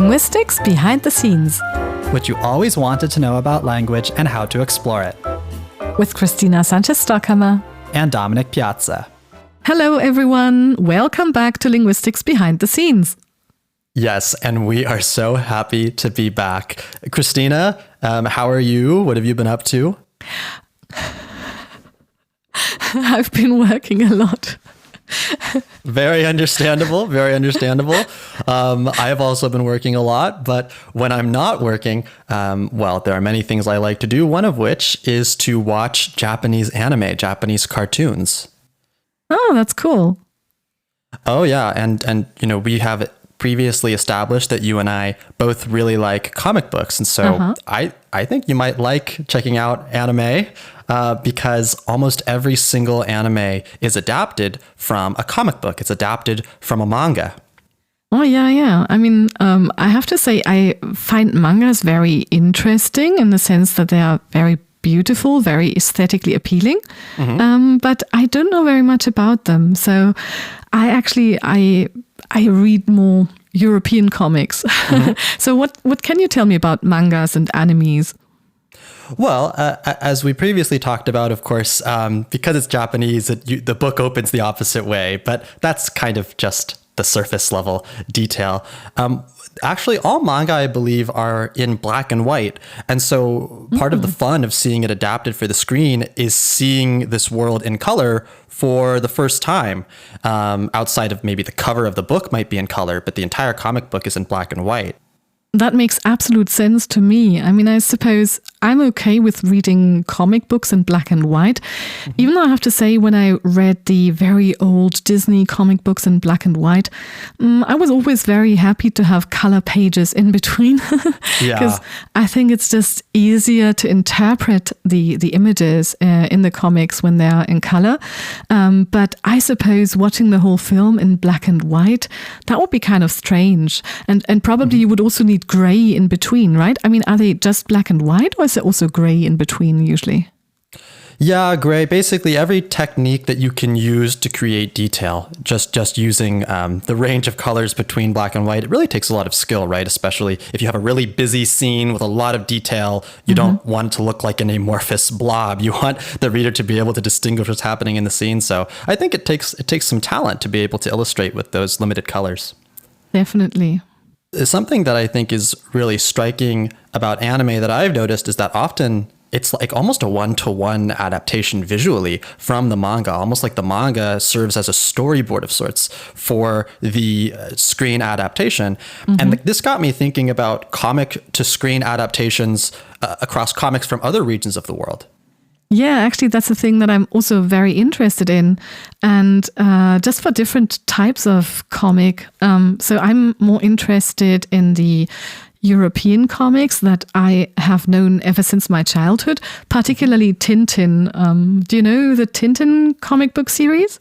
Linguistics Behind the Scenes. What you always wanted to know about language and how to explore it. With Christina Sanchez-Stockhammer and Dominic Piazza. Hello everyone, welcome back to Linguistics Behind the Scenes. Yes, and we are so happy to be back. Christina, how are you? What have you been up to? I've been working a lot. Very understandable, very understandable. I have also been working a lot, but when I'm not working, there are many things I like to do, one of which is to watch Japanese anime, Japanese cartoons. Oh, that's cool. Oh, yeah. And you know, we have previously established that you and I both really like comic books. And so I think you might like checking out anime because almost every single anime is adapted from a comic book. It's adapted from a manga. Oh, yeah. I mean, I have to say, I find mangas very interesting in the sense that they are very beautiful, very aesthetically appealing. But I don't know very much about them. So I read more European comics. So what can you tell me about mangas and animes? Well, as we previously talked about, of course, because it's Japanese, the book opens the opposite way, but that's kind of just the surface level detail. Actually, all manga, I believe, are in black and white. And so part of the fun of seeing it adapted for the screen is seeing this world in color for the first time. Outside of maybe the cover of the book might be in color, but the entire comic book is in black and white. That makes absolute sense to me. I mean, I suppose I'm okay with reading comic books in black and white, even though I have to say when I read the very old Disney comic books in black and white, I was always very happy to have color pages in between because I think it's just easier to interpret the images in the comics when they're in color. But I suppose watching the whole film in black and white, that would be kind of strange. And probably you would also need gray in between, right? I mean, are they just black and white or is there also gray in between usually? Yeah, gray. Basically, every technique that you can use to create detail, just using the range of colors between black and white, it really takes a lot of skill, right? Especially if you have a really busy scene with a lot of detail, you don't want it to look like an amorphous blob. You want the reader to be able to distinguish what's happening in the scene. So I think it takes some talent to be able to illustrate with those limited colors. Definitely. Something that I think is really striking about anime that I've noticed is that often it's like almost a one-to-one adaptation visually from the manga, almost like the manga serves as a storyboard of sorts for the screen adaptation. And this got me thinking about comic to screen adaptations across comics from other regions of the world. Yeah, actually, that's a thing that I'm also very interested in. And just for different types of comic. So I'm more interested in the European comics that I have known ever since my childhood, particularly Tintin. Do you know the Tintin comic book series?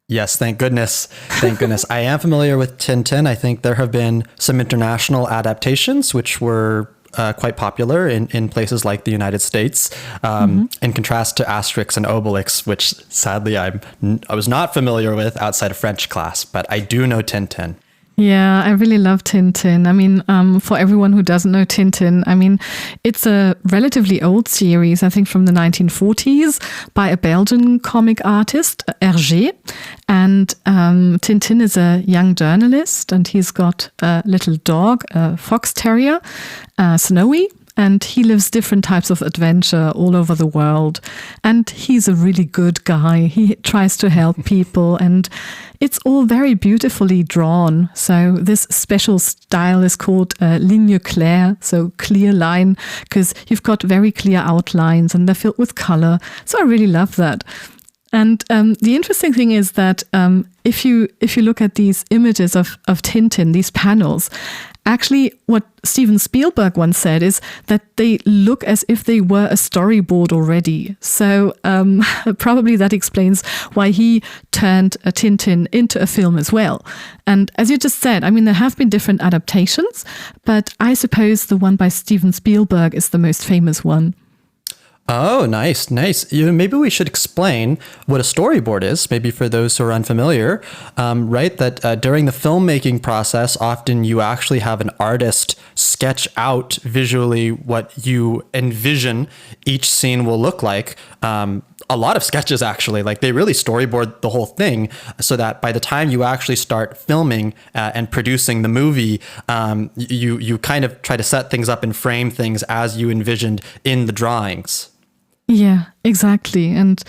Yes, thank goodness. Thank goodness. I am familiar with Tintin. I think there have been some international adaptations which were quite popular in places like the United States, in contrast to Asterix and Obelix, which sadly I was not familiar with outside of French class, but I do know Tintin. Yeah, I really love Tintin. I mean, for everyone who doesn't know Tintin, I mean, it's a relatively old series, I think from the 1940s, by a Belgian comic artist, Hergé. And Tintin is a young journalist, and he's got a little dog, a fox terrier, Snowy. And he lives different types of adventure all over the world. And he's a really good guy. He tries to help people and it's all very beautifully drawn. So this special style is called ligne claire, so clear line, because you've got very clear outlines and they're filled with color. So I really love that. And the interesting thing is that if you look at these images of Tintin, these panels, actually what Steven Spielberg once said is that they look as if they were a storyboard already. So probably that explains why he turned a Tintin into a film as well. And as you just said, I mean, there have been different adaptations, but I suppose the one by Steven Spielberg is the most famous one. Oh, nice, nice. Maybe we should explain what a storyboard is, maybe for those who are unfamiliar, right? That during the filmmaking process, often you actually have an artist sketch out visually what you envision each scene will look like. A lot of sketches, actually, like they really storyboard the whole thing so that by the time you actually start filming and producing the movie, you kind of try to set things up and frame things as you envisioned in the drawings. Yeah, exactly. And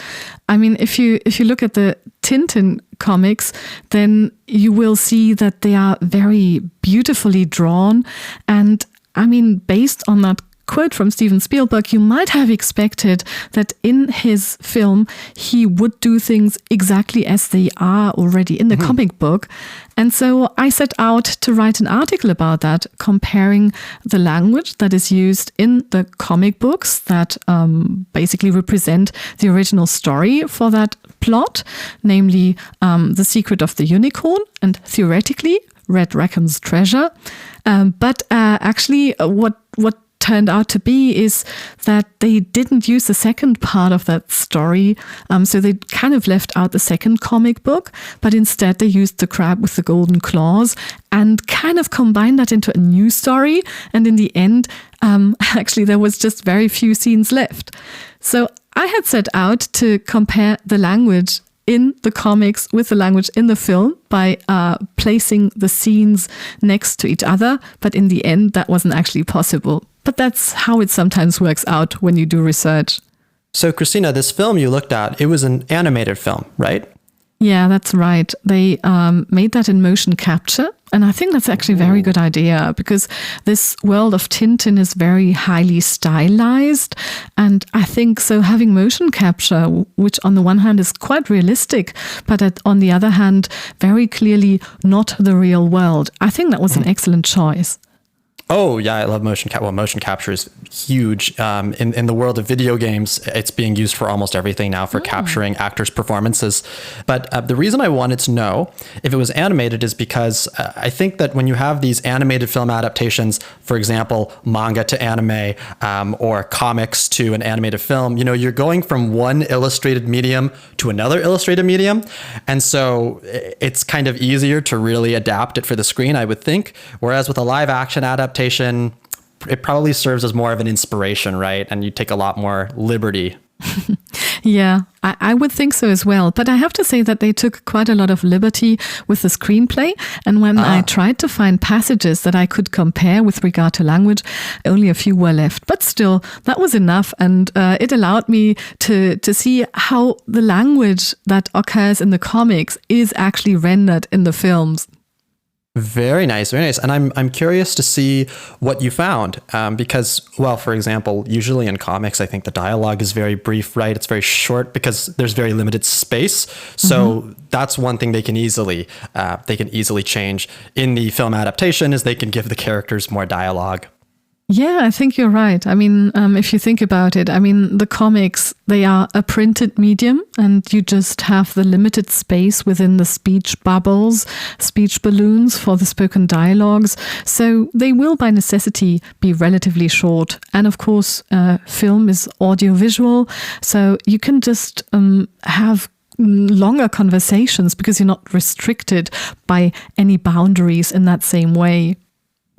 I mean, if you look at the Tintin comics, then you will see that they are very beautifully drawn. And I mean, based on that quote from Steven Spielberg, you might have expected that in his film, he would do things exactly as they are already in the comic book. And so I set out to write an article about that, comparing the language that is used in the comic books that basically represent the original story for that plot, namely The Secret of the Unicorn and theoretically Red Rackham's Treasure. But actually what turned out to be is that they didn't use the second part of that story. So they kind of left out the second comic book, but instead they used The Crab with the Golden Claws and kind of combined that into a new story. And in the end, actually, there was just very few scenes left. So I had set out to compare the language in the comics with the language in the film by placing the scenes next to each other. But in the end, that wasn't actually possible. But that's how it sometimes works out when you do research. So, Christina, this film you looked at, it was an animated film, right? Yeah, that's right. They made that in motion capture. And I think that's actually a very good idea because this world of Tintin is very highly stylized. And I think so having motion capture, which on the one hand is quite realistic, but on the other hand, very clearly not the real world. I think that was an excellent choice. Oh, yeah, I love motion capture. Well, motion capture is huge. In the world of video games, it's being used for almost everything now for capturing actors' performances. But the reason I wanted to know if it was animated is because I think that when you have these animated film adaptations, for example, manga to anime or comics to an animated film, you know, you're going from one illustrated medium to another illustrated medium. And so it's kind of easier to really adapt it for the screen, I would think. Whereas with a live action adaptation, it probably serves as more of an inspiration, right? And you take a lot more liberty. Yeah, I would think so as well. But I have to say that they took quite a lot of liberty with the screenplay. And when I tried to find passages that I could compare with regard to language, only a few were left. But still, that was enough. And it allowed me to see how the language that occurs in the comics is actually rendered in the films. Very nice, very nice. And I'm curious to see what you found because, well, for example, usually in comics, I think the dialogue is very brief, right? It's very short because there's very limited space. So that's one thing they can easily change in the film adaptation is they can give the characters more dialogue. Yeah, I think you're right. I mean, if you think about it, I mean, the comics, they are a printed medium and you just have the limited space within the speech bubbles, speech balloons for the spoken dialogues. So they will by necessity be relatively short. And of course, film is audiovisual. So you can just have longer conversations because you're not restricted by any boundaries in that same way.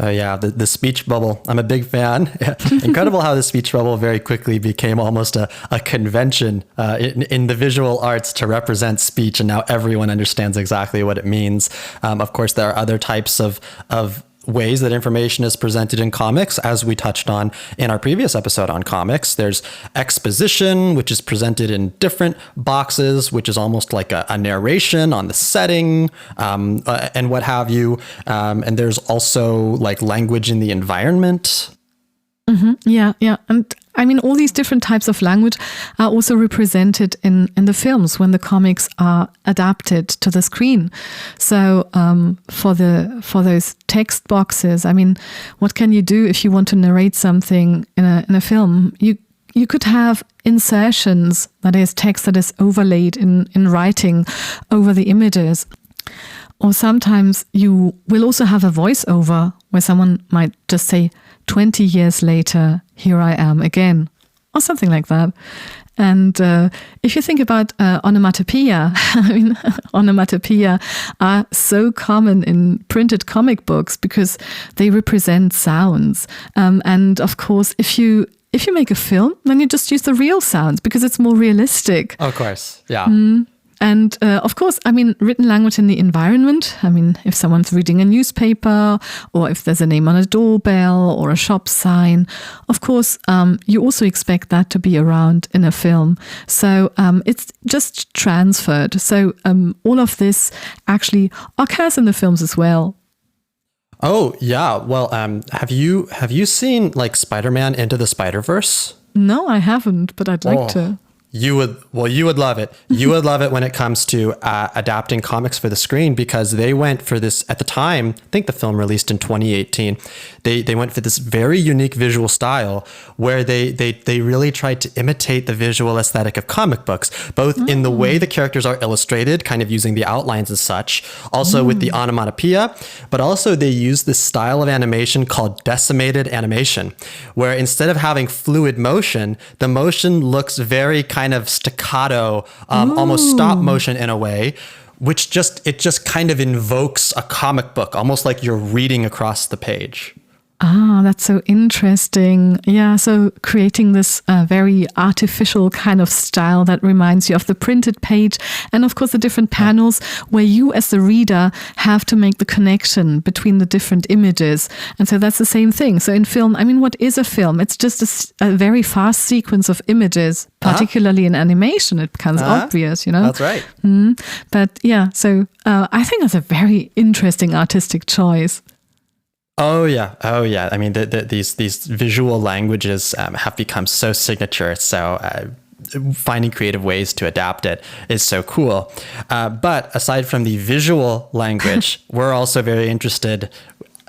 Yeah, the speech bubble. I'm a big fan. Incredible how the speech bubble very quickly became almost a convention in the visual arts to represent speech. And now everyone understands exactly what it means. Of course, there are other types of ways that information is presented in comics, as we touched on in our previous episode on comics. There's exposition, which is presented in different boxes, which is almost like a narration on the setting and what have you. And there's also like language in the environment. Yeah. And I mean, all these different types of language are also represented in the films when the comics are adapted to the screen. So for those text boxes, I mean, what can you do if you want to narrate something in a film? You could have insertions, that is text that is overlaid in writing over the images. Or sometimes you will also have a voiceover where someone might just say, 20 years later, here I am again. or something like that. And if you think about onomatopoeia, I mean, onomatopoeia are so common in printed comic books because they represent sounds. And of course, if you make a film, then you just use the real sounds because it's more realistic. Of course, yeah. And of course, I mean, written language in the environment. I mean, if someone's reading a newspaper or if there's a name on a doorbell or a shop sign, of course, you also expect that to be around in a film. So it's just transferred. So all of this actually occurs in the films as well. Oh, yeah. Well, have you seen like Spider-Man Into the Spider-Verse? No, I haven't, but I'd like to. You would love it. You would love it when it comes to adapting comics for the screen, because they went for this at the time. I think the film released in 2018. They went for this very unique visual style where they really tried to imitate the visual aesthetic of comic books, both in the way the characters are illustrated, kind of using the outlines and such, also with the onomatopoeia, but also they used this style of animation called decimated animation, where instead of having fluid motion, the motion looks very kind of staccato, almost stop motion in a way, which just kind of invokes a comic book, almost like you're reading across the page. Ah, that's so interesting. Yeah, so creating this very artificial kind of style that reminds you of the printed page, and of course the different panels where you as the reader have to make the connection between the different images. And so that's the same thing. So in film, I mean, what is a film? It's just a very fast sequence of images, particularly in animation. It becomes obvious, you know? That's right. But yeah, so I think that's a very interesting artistic choice. Oh yeah. I mean, these visual languages have become so signature. So finding creative ways to adapt it is so cool. But aside from the visual language, we're also very interested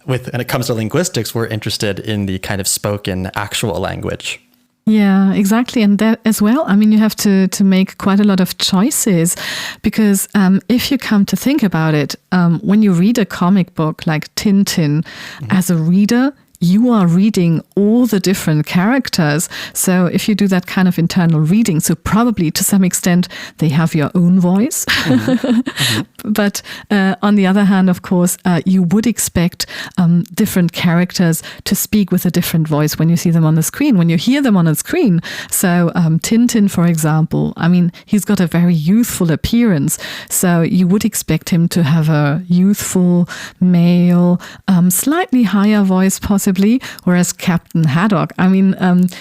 when it comes to linguistics, we're interested in the kind of spoken actual language. Yeah, exactly. And that as well, I mean, you have to make quite a lot of choices because if you come to think about it, when you read a comic book like Tintin, as a reader, you are reading all the different characters. So if you do that kind of internal reading, so probably to some extent they have your own voice. But on the other hand, of course, you would expect different characters to speak with a different voice when you see them on the screen, when you hear them on a screen. So Tintin, for example, I mean, he's got a very youthful appearance. So you would expect him to have a youthful, male, slightly higher voice possibly. Whereas Captain Haddock, I mean,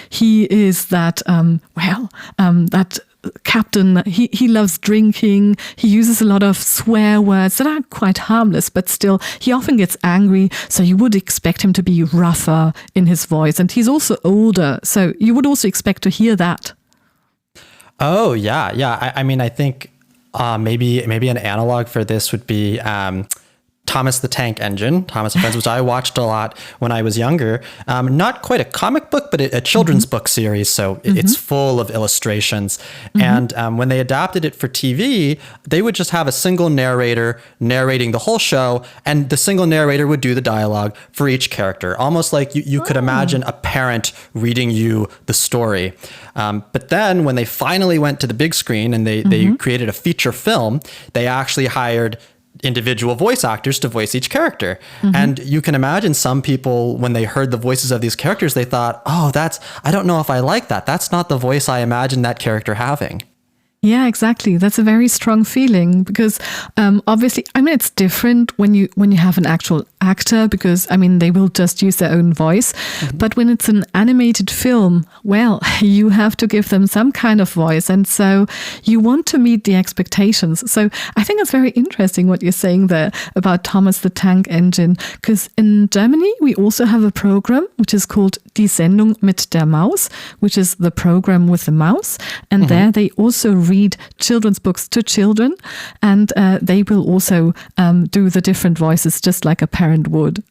he is that, that captain, he loves drinking. He uses a lot of swear words that are quite harmless, but still, he often gets angry. So you would expect him to be rougher in his voice. And he's also older. So you would also expect to hear that. Oh, yeah. I mean, I think maybe an analog for this would be Thomas the Tank Engine, Thomas and Friends, which I watched a lot when I was younger. Not quite a comic book, but a children's book series. So it's full of illustrations. And when they adapted it for TV, they would just have a single narrator narrating the whole show. And the single narrator would do the dialogue for each character, almost like you could imagine a parent reading you the story. But then when they finally went to the big screen and they created a feature film, they actually hired individual voice actors to voice each character. And you can imagine some people, when they heard the voices of these characters, they thought, I don't know if I like that. That's not the voice I imagined that character having. Yeah, exactly. That's a very strong feeling because obviously, I mean, it's different when you have an actual actor because, I mean, they will just use their own voice. But when it's an animated film, well, you have to give them some kind of voice. And so you want to meet the expectations. So I think it's very interesting what you're saying there about Thomas the Tank Engine, because in Germany, we also have a program which is called Die Sendung mit der Maus, which is the program with the mouse. And there they also read children's books to children, and they will also do the different voices just like a parent would.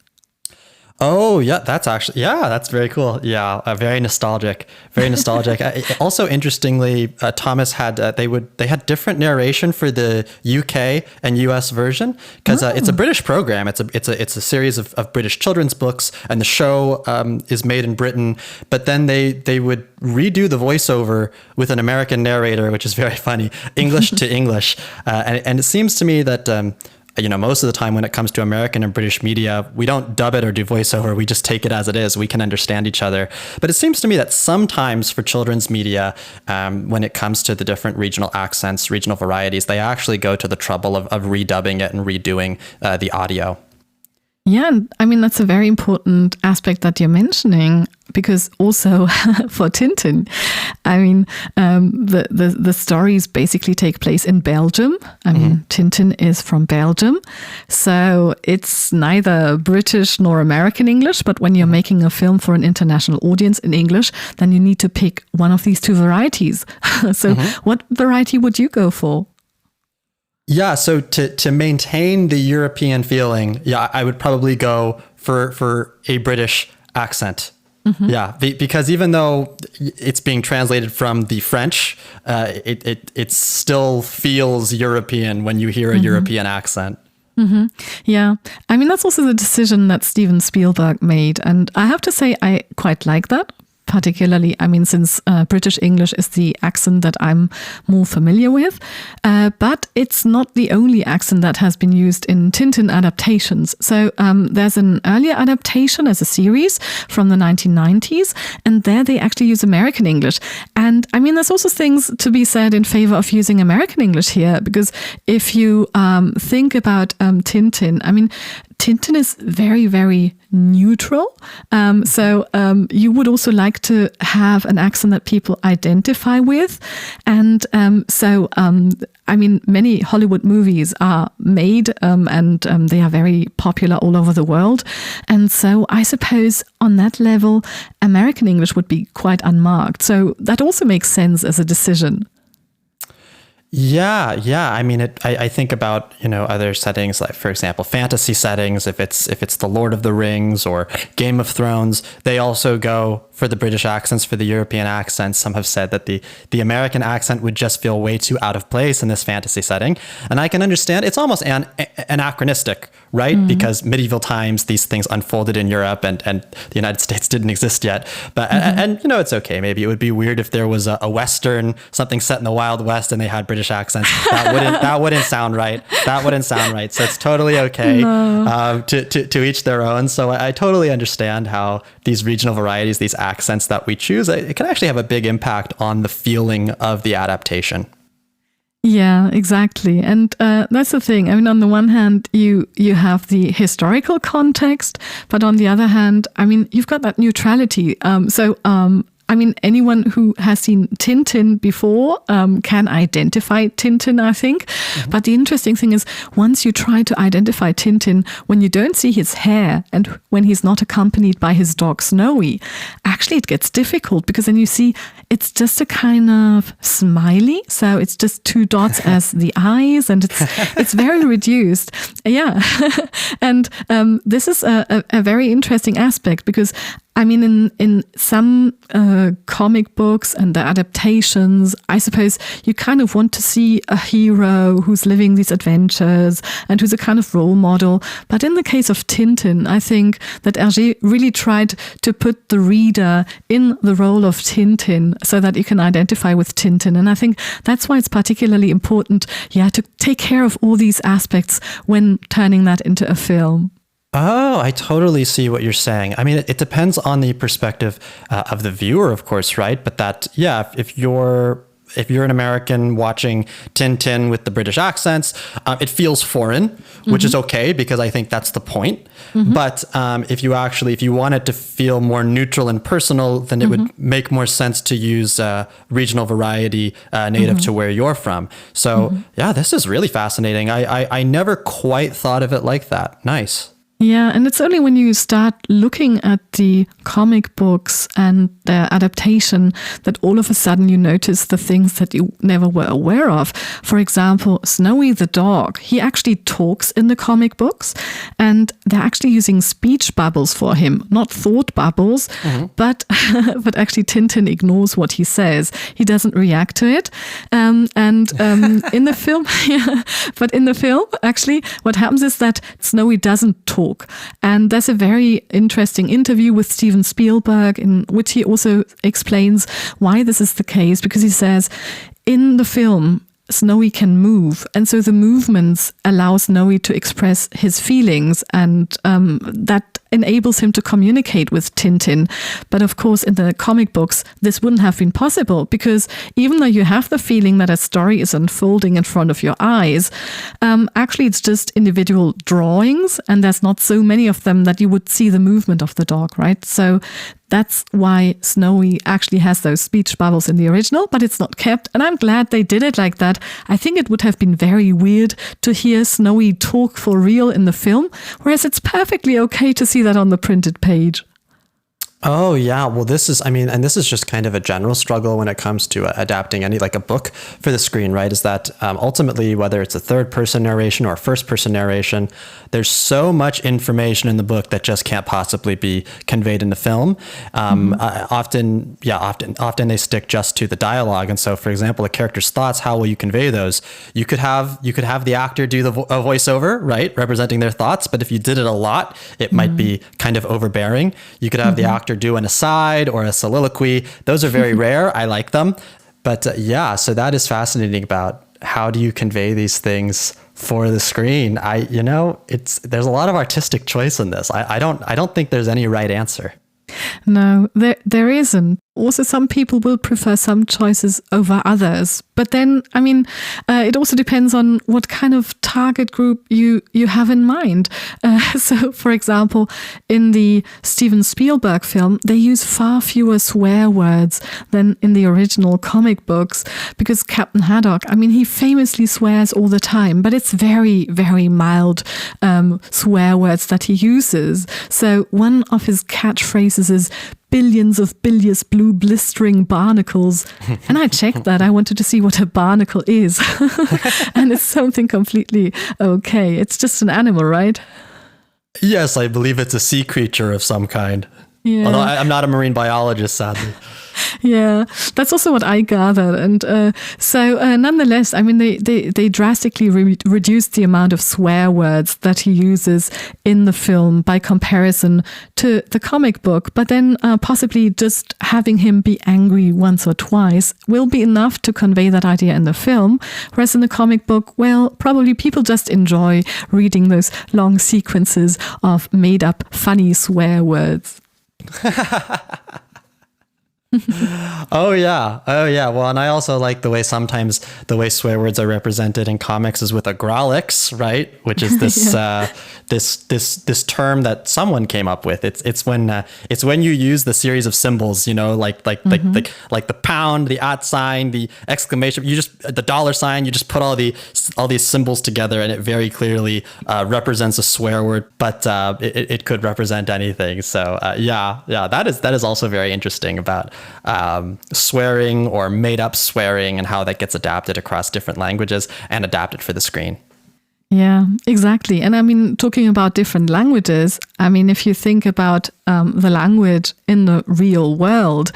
Oh, yeah, that's very cool. Yeah, very nostalgic, very nostalgic. Also, interestingly, Thomas had they had different narration for the UK and US version because it's a British program. It's a series of British children's books, and the show is made in Britain. But then they would redo the voiceover with an American narrator, which is very funny, English to English, and it seems to me that. Most of the time when it comes to American and British media, we don't dub it or do voiceover. We just take it as it is. We can understand each other. But it seems to me that sometimes for children's media, when it comes to the different regional accents, regional varieties, they actually go to the trouble of redubbing it and redoing the audio. Yeah, and I mean, that's a very important aspect that you're mentioning, because also for Tintin, I mean, the stories basically take place in Belgium. I mean, Tintin is from Belgium. So it's neither British nor American English, but when you're making a film for an international audience in English, then you need to pick one of these two varieties. So what variety would you go for? Yeah, so to maintain the European feeling, I would probably go for a British accent. Yeah, because even though it's being translated from the French, it still feels European when you hear a European accent. Yeah, I mean, that's also the decision that Steven Spielberg made. And I have to say, I quite like that. Particularly, I mean, since British English is the accent that I'm more familiar with. But it's not the only accent that has been used in Tintin adaptations. So there's an earlier adaptation as a series from the 1990s, and there they actually use American English. And I mean, there's also things to be said in favor of using American English here, because if you think about Tintin, I mean, Tintin is very, very neutral. So you would also like to have an accent that people identify with. And I mean, many Hollywood movies are made and they are very popular all over the world. And so I suppose on that level, American English would be quite unmarked. So that also makes sense as a decision. Yeah. I mean, I think about, other settings, like, for example, fantasy settings. If it's the Lord of the Rings or Game of Thrones, they also go for the British accents, for the European accents. Some have said that the American accent would just feel way too out of place in this fantasy setting. And I can understand it's almost anachronistic, right? Because medieval times, these things unfolded in Europe and the United States didn't exist yet. But and it's okay. Maybe it would be weird if there was a Western, something set in the Wild West, and they had British accents. That wouldn't sound right. That wouldn't sound right. So it's totally okay. No. To each their own. So I totally understand how these regional varieties, these accents that we choose, it can actually have a big impact on the feeling of the adaptation. Yeah, exactly. And that's the thing. I mean, on the one hand, you have the historical context, but on the other hand, I mean, you've got that neutrality. I mean, anyone who has seen Tintin before can identify Tintin, I think. But the interesting thing is, once you try to identify Tintin, when you don't see his hair and when he's not accompanied by his dog Snowy, actually it gets difficult, because then you see it's just a kind of smiley. So it's just two dots as the eyes, and it's very reduced. Yeah. And this is a very interesting aspect, because I mean, in some comic books and the adaptations, I suppose you kind of want to see a hero who's living these adventures and who's a kind of role model. But in the case of Tintin, I think that Hergé really tried to put the reader in the role of Tintin so that you can identify with Tintin. And I think that's why it's particularly important, to take care of all these aspects when turning that into a film. Oh, I totally see what you're saying. I mean, it depends on the perspective of the viewer, of course, right? But if you're an American watching Tintin with the British accents, it feels foreign, which is okay, because I think that's the point. But if you want it to feel more neutral and personal, then it would make more sense to use regional variety native to where you're from. So this is really fascinating. I never quite thought of it like that. Nice. Yeah, and it's only when you start looking at the comic books and their adaptation that all of a sudden you notice the things that you never were aware of. For example, Snowy the dog, he actually talks in the comic books, and they're actually using speech bubbles for him, not thought bubbles, but actually Tintin ignores what he says. He doesn't react to it. In the film, but in the film, actually, what happens is that Snowy doesn't talk. And there's a very interesting interview with Steven Spielberg in which he also explains why this is the case, because he says in the film, Snowy can move, and so the movements allow Snowy to express his feelings, and that enables him to communicate with Tintin. But of course, in the comic books, this wouldn't have been possible, because even though you have the feeling that a story is unfolding in front of your eyes, actually it's just individual drawings, and there's not so many of them that you would see the movement of the dog, right? So that's why Snowy actually has those speech bubbles in the original, but it's not kept. And I'm glad they did it like that. I think it would have been very weird to hear Snowy talk for real in the film, whereas it's perfectly okay to see that on the printed page. Oh, yeah. Well, this is just kind of a general struggle when it comes to adapting like a book for the screen, right? Is that ultimately, whether it's a third person narration or first person narration, there's so much information in the book that just can't possibly be conveyed in the film. Often they stick just to the dialogue. And so, for example, a character's thoughts, how will you convey those? You could have the actor do a voiceover, right? Representing their thoughts. But if you did it a lot, it might be kind of overbearing. You could have the actor do an aside or a soliloquy. Those are very rare. I like them. But so that is fascinating about how do you convey these things for the screen. There's a lot of artistic choice in this. I don't think there's any right answer. No, there isn't. Also, some people will prefer some choices over others. But then, it also depends on what kind of target group you have in mind. So, for example, in the Steven Spielberg film, they use far fewer swear words than in the original comic books, because Captain Haddock, he famously swears all the time, but it's very, very mild swear words that he uses. So one of his catchphrases is billions of bilious blue blistering barnacles. And I checked that. I wanted to see what a barnacle is. And it's something completely okay. It's just an animal, right? Yes, I believe it's a sea creature of some kind. Yeah. Although I'm not a marine biologist, sadly. Yeah, that's also what I gathered. And nonetheless, they drastically reduced the amount of swear words that he uses in the film by comparison to the comic book. But then possibly just having him be angry once or twice will be enough to convey that idea in the film. Whereas in the comic book, well, probably people just enjoy reading those long sequences of made up funny swear words. Oh yeah. Well, and I also like the way sometimes the way swear words are represented in comics is with a grolix, right? Which is this this term that someone came up with. It's when you use the series of symbols, like the pound, the @ sign, the exclamation, the $sign. You just put all these symbols together, and it very clearly represents a swear word, but it could represent anything. So that is also very interesting about swearing or made up swearing and how that gets adapted across different languages and adapted for the screen. Yeah, exactly. And talking about different languages, if you think about the language in the real world,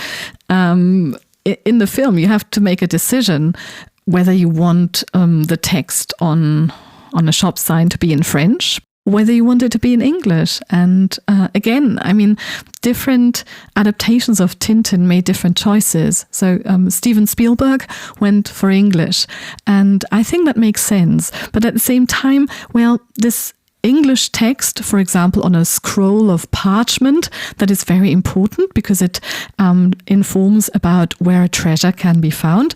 in the film, you have to make a decision whether you want the text on a shop sign to be in French, whether you want it to be in English. And again, different adaptations of Tintin made different choices. So Steven Spielberg went for English. And I think that makes sense. But at the same time, well, this English text, for example, on a scroll of parchment, that is very important because it informs about where a treasure can be found.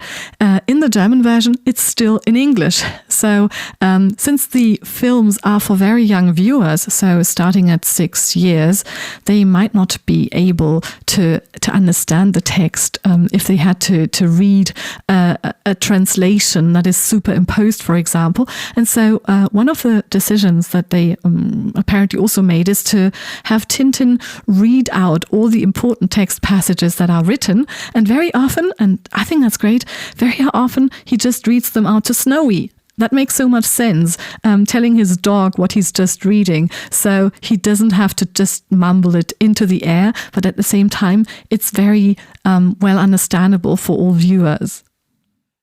In the German version, it's still in English. So since the films are for very young viewers, so starting at 6 years, they might not be able to understand the text if they had to read a translation that is superimposed, for example. And so one of the decisions that they apparently also made is to have Tintin read out all the important text passages that are written. And very often, and I think that's great, very often he just reads them out to Snowy. That makes so much sense, telling his dog what he's just reading. So he doesn't have to just mumble it into the air, but at the same time, it's very well understandable for all viewers.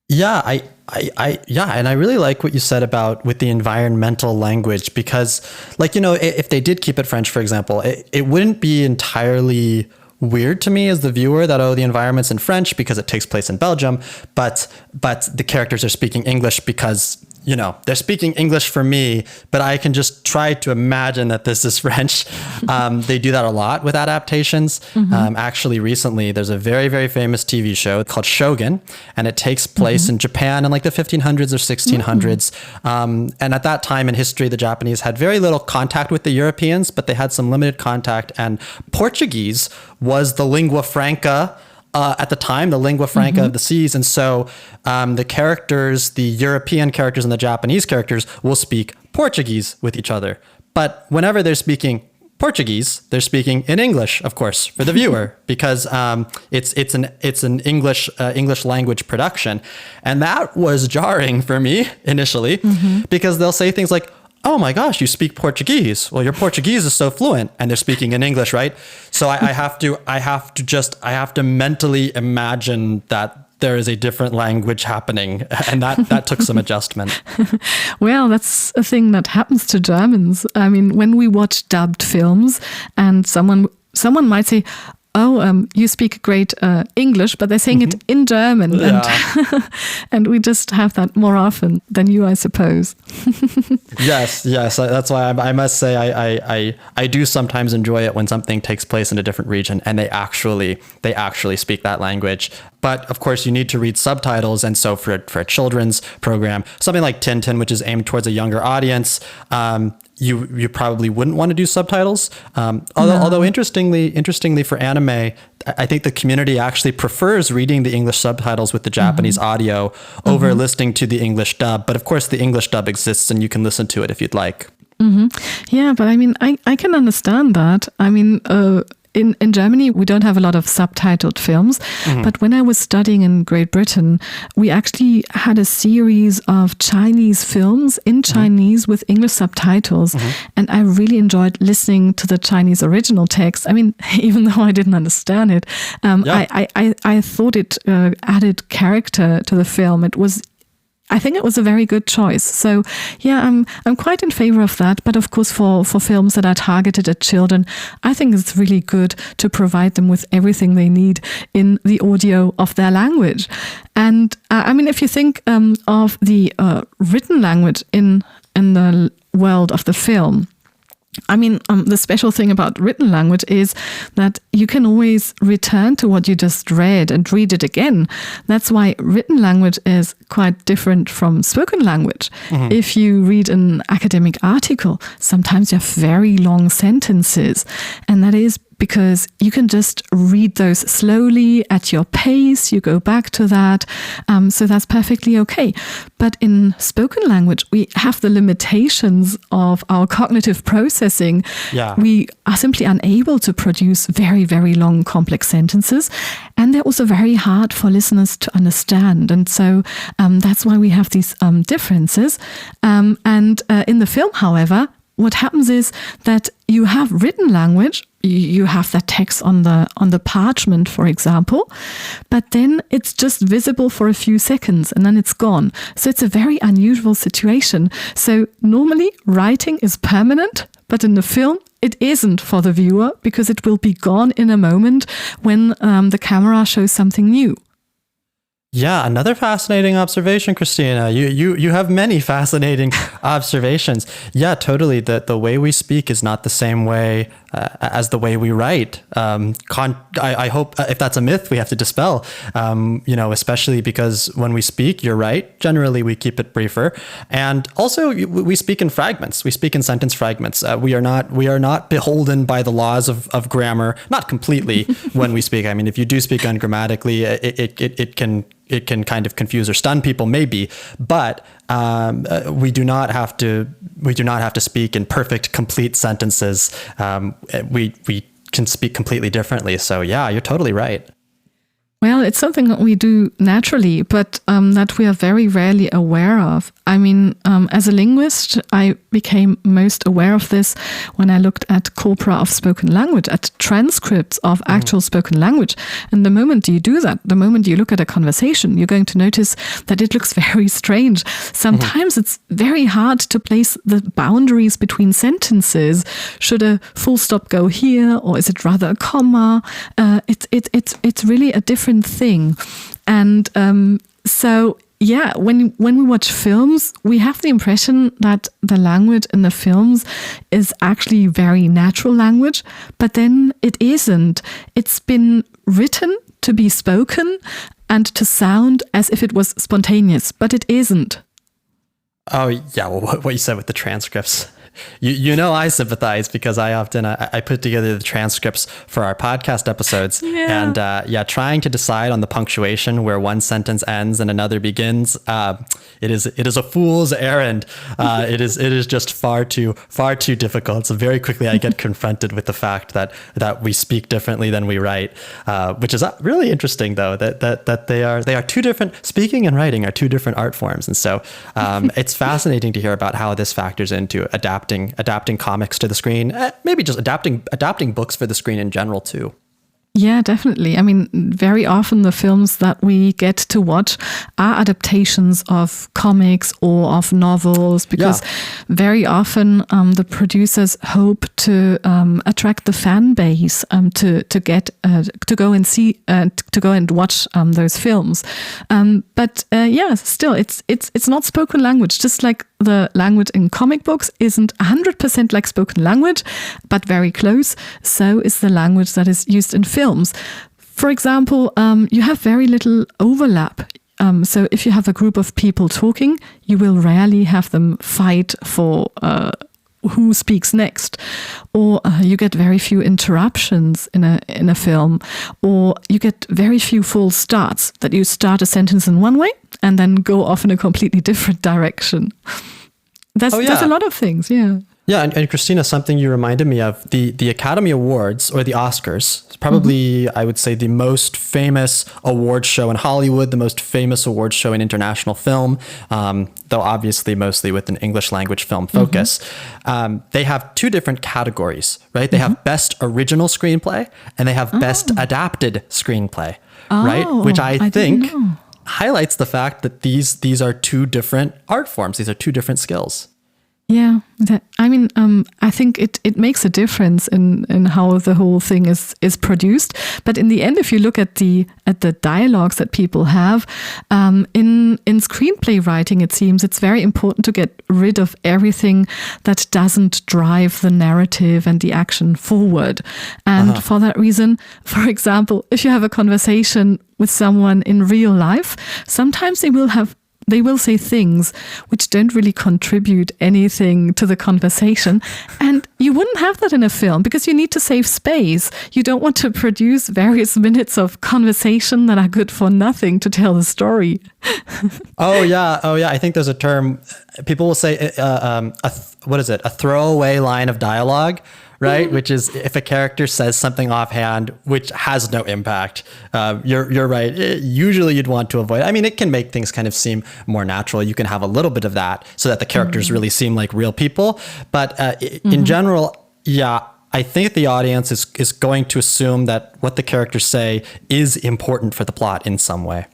Yeah, and I really like what you said about with the environmental language, because like, if they did keep it French, for example, it wouldn't be entirely weird to me as the viewer that, the environment's in French because it takes place in Belgium, but the characters are speaking English because, they're speaking English for me, but I can just try to imagine that this is French. They do that a lot with adaptations. Actually, recently, there's a very, very famous TV show called Shogun, and it takes place in Japan in like the 1500s or 1600s. And at that time in history, the Japanese had very little contact with the Europeans, but they had some limited contact, and Portuguese was the lingua franca at the time, the lingua franca of the seas. And so the characters, the European characters and the Japanese characters will speak Portuguese with each other. But whenever they're speaking Portuguese, they're speaking in English, of course, for the viewer, because it's an English language production. And that was jarring for me initially, because they'll say things like, "Oh my gosh, you speak Portuguese. Well, your Portuguese is so fluent," and they're speaking in English, right? So I have to mentally imagine that there is a different language happening, and that took some adjustment. Well, that's a thing that happens to Germans. I mean, when we watch dubbed films, and someone might say, "Oh, you speak great English," but they're saying it in German. Yeah. And we just have that more often than you, I suppose. Yes. That's why I must say I do sometimes enjoy it when something takes place in a different region and they actually speak that language. But of course, you need to read subtitles. And so for a children's program, something like Tintin, which is aimed towards a younger audience, you probably wouldn't want to do subtitles. Although interestingly for anime, I think the community actually prefers reading the English subtitles with the Japanese audio over listening to the English dub. But of course, the English dub exists and you can listen to it if you'd like. Yeah, but I mean, I can understand that. I mean, in Germany, we don't have a lot of subtitled films, but when I was studying in Great Britain, we actually had a series of Chinese films in Chinese with English subtitles, and I really enjoyed listening to the Chinese original text. I mean, even though I didn't understand it, I thought it added character to the film. I think it was a very good choice. So yeah, I'm quite in favor of that. But of course, for films that are targeted at children, I think it's really good to provide them with everything they need in the audio of their language. And I mean, if you think of the written language in the world of the film, I mean, the special thing about written language is that you can always return to what you just read and read it again. That's why written language is quite different from spoken language. If you read an academic article, sometimes you have very long sentences, and that is because you can just read those slowly at your pace. You go back to that. So that's perfectly okay. But in spoken language, we have the limitations of our cognitive processing. Yeah. We are simply unable to produce very, very long, complex sentences. And they're also very hard for listeners to understand. And so that's why we have these differences. And in the film, however, what happens is that you have written language, you have that text on the parchment, for example, but then it's just visible for a few seconds and then it's gone. So it's a very unusual situation. So normally writing is permanent, but in the film it isn't for the viewer because it will be gone in a moment when the camera shows something new. Yeah, another fascinating observation, Christina. You have many fascinating observations. Yeah, totally. The way we speak is not the same way as the way we write. I hope if that's a myth, we have to dispel. Especially because when we speak, you're right. Generally, we keep it briefer, and also we speak in fragments. We speak in sentence fragments. We are not beholden by the laws of grammar. Not completely when we speak. I mean, if you do speak ungrammatically, it can kind of confuse or stun people, maybe, but we do not have to speak in perfect, complete sentences. We can speak completely differently. So yeah, you're totally right. Well, it's something that we do naturally, but that we are very rarely aware of. I mean, as a linguist, I became most aware of this when I looked at corpora of spoken language, at transcripts of actual spoken language. And the moment you do that, the moment you look at a conversation, you're going to notice that it looks very strange. Sometimes it's very hard to place the boundaries between sentences. Should a full stop go here, or is it rather a comma? It's really a different thing. And so yeah, when we watch films, we have the impression that the language in the films is actually very natural language, but then it isn't. It's been written to be spoken and to sound as if it was spontaneous, but it isn't. Oh yeah, well, what you said with the transcripts. I sympathize because I put together the transcripts for our podcast episodes, and trying to decide on the punctuation where one sentence ends and another begins. It is a fool's errand. It is just far too difficult. So very quickly I get confronted with the fact that we speak differently than we write, which is really interesting though, that they are two different, speaking and writing are two different art forms. And so it's fascinating to hear about how this factors into adapting comics to the screen, maybe just adapting books for the screen in general too. Yeah, definitely. I mean, very often the films that we get to watch are adaptations of comics or of novels, because very often the producers hope to attract the fan base to go and watch those films. But still, it's not spoken language. Just like the language in comic books isn't 100% like spoken language, but very close. So is the language that is used in films. For example, you have very little overlap. So if you have a group of people talking, you will rarely have them fight for who speaks next, or you get very few interruptions in a film, or you get very few full starts, that you start a sentence in one way and then go off in a completely different direction. There's a lot of things, yeah. Yeah, and Christina, something you reminded me of, the Academy Awards, or the Oscars, it's probably, I would say, the most famous award show in Hollywood, the most famous award show in international film, though obviously mostly with an English language film focus. They have two different categories, right? They have Best Original Screenplay, and they have Best Adapted Screenplay, right? Which I think highlights the fact that these are two different art forms. These are two different skills. Yeah, I think it makes a difference in how the whole thing is produced. But in the end, if you look at the dialogues that people have in screenplay writing, it seems it's very important to get rid of everything that doesn't drive the narrative and the action forward. And for that reason, for example, if you have a conversation with someone in real life, sometimes they will say things which don't really contribute anything to the conversation. And you wouldn't have that in a film because you need to save space. You don't want to produce various minutes of conversation that are good for nothing to tell the story. Oh yeah. I think there's a term, people will say, what is it? A throwaway line of dialogue. Right, which is if a character says something offhand which has no impact. You're right. Usually you'd want to avoid. I mean, it can make things kind of seem more natural. You can have a little bit of that so that the characters really seem like real people. But in general, I think the audience is going to assume that what the characters say is important for the plot in some way.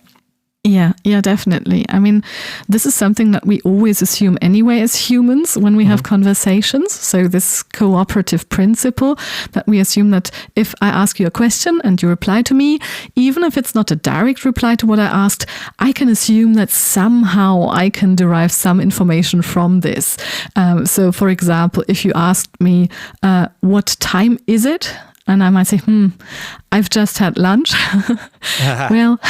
Yeah, definitely. I mean, this is something that we always assume anyway as humans when we have conversations. So this cooperative principle that we assume that if I ask you a question and you reply to me, even if it's not a direct reply to what I asked, I can assume that somehow I can derive some information from this. So for example, if you asked me, what time is it? And I might say, I've just had lunch. Well,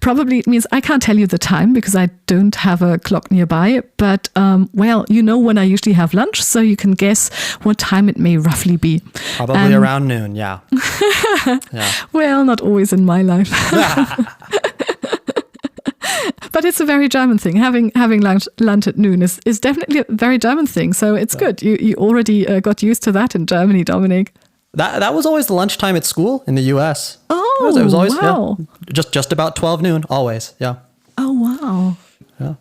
probably it means I can't tell you the time because I don't have a clock nearby. But, well, you know when I usually have lunch, so you can guess what time it may roughly be. Probably around noon, yeah. Well, not always in my life. But it's a very German thing. Having lunch at noon is definitely a very German thing. So it's good. You already got used to that in Germany, Dominic. That was always the lunchtime at school in the US. Oh, it was always, wow. Just about 12 noon, always, yeah. Oh, wow. Yeah.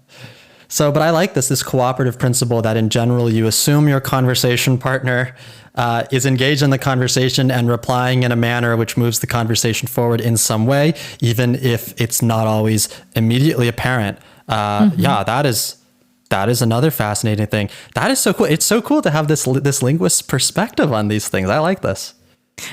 So, but I like this cooperative principle that in general, you assume your conversation partner is engaged in the conversation and replying in a manner which moves the conversation forward in some way, even if it's not always immediately apparent. Yeah, that is another fascinating thing. That is so cool. It's so cool to have this linguist's perspective on these things. I like this.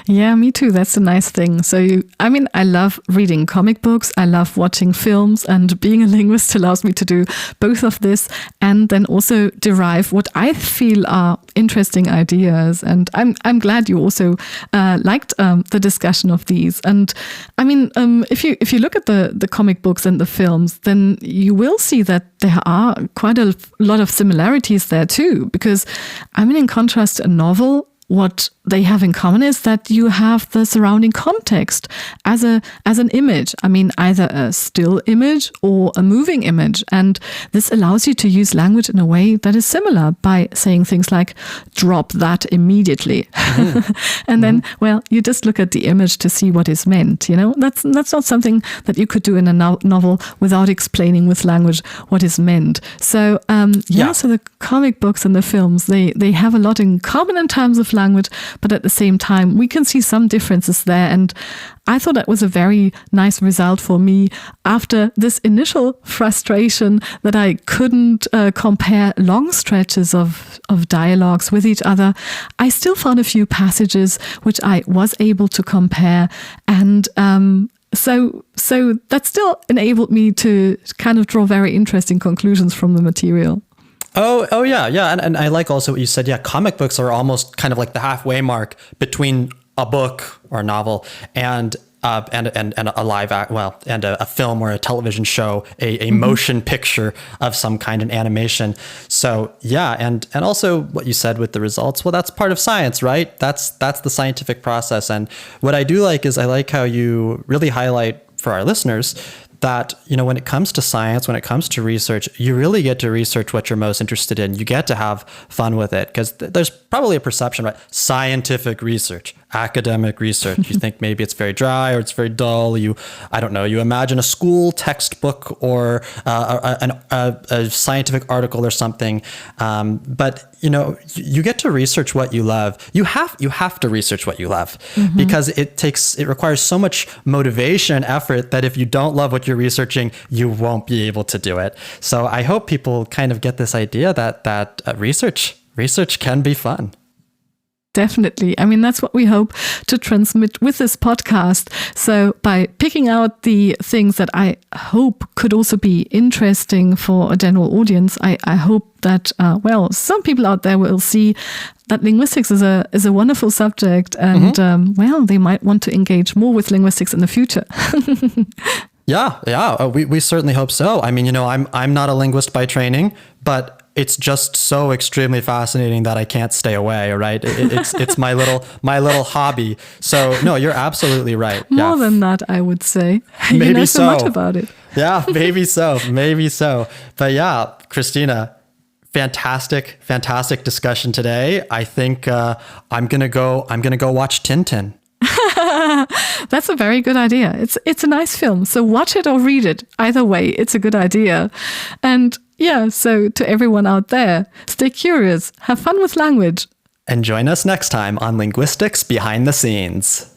Yeah, me too. That's a nice thing. So, I love reading comic books. I love watching films, and being a linguist allows me to do both of this and then also derive what I feel are interesting ideas. And I'm glad you also liked the discussion of these. And if you look at the comic books and the films, then you will see that there are quite a lot of similarities there too. Because in contrast to a novel, what they have in common is that you have the surrounding context as an image. Either a still image or a moving image. And this allows you to use language in a way that is similar by saying things like, drop that immediately. And then, well, you just look at the image to see what is meant. That's not something that you could do in a novel without explaining with language what is meant. So, so the comic books and the films, they have a lot in common in terms of language, but at the same time, we can see some differences there. And I thought that was a very nice result for me after this initial frustration that I couldn't compare long stretches of dialogues with each other. I still found a few passages which I was able to compare, and so that still enabled me to kind of draw very interesting conclusions from the material. Oh yeah. And I like also what you said. Yeah, comic books are almost kind of like the halfway mark between a book or a novel and a live act, and a film or a television show, a motion picture of some kind, an animation. So yeah, and also what you said with the results. Well, that's part of science, right? That's the scientific process. And what I do like is I like how you really highlight for our listeners that, when it comes to science, when it comes to research, you really get to research what you're most interested in. You get to have fun with it because there's probably a perception, right? Scientific research, academic research. You think maybe it's very dry or it's very dull. You imagine a school textbook or a scientific article or something. But you get to research what you love. You have to research what you love because it requires so much motivation and effort that if you don't love what you're researching, you won't be able to do it. So I hope people kind of get this idea that research can be fun. Definitely. That's what we hope to transmit with this podcast. So by picking out the things that I hope could also be interesting for a general audience, I hope that, some people out there will see that linguistics is a wonderful subject and, they might want to engage more with linguistics in the future. Yeah. We certainly hope so. I'm not a linguist by training, but it's just so extremely fascinating that I can't stay away, right? It's my little hobby. So no, you're absolutely right. More than that, I would say. Maybe you know so much about it. Yeah, maybe so. But yeah, Christina, fantastic discussion today. I think I'm gonna go watch Tintin. That's a very good idea. It's a nice film. So watch it or read it. Either way, it's a good idea. And yeah, so to everyone out there, stay curious, have fun with language. And join us next time on Linguistics Behind the Scenes.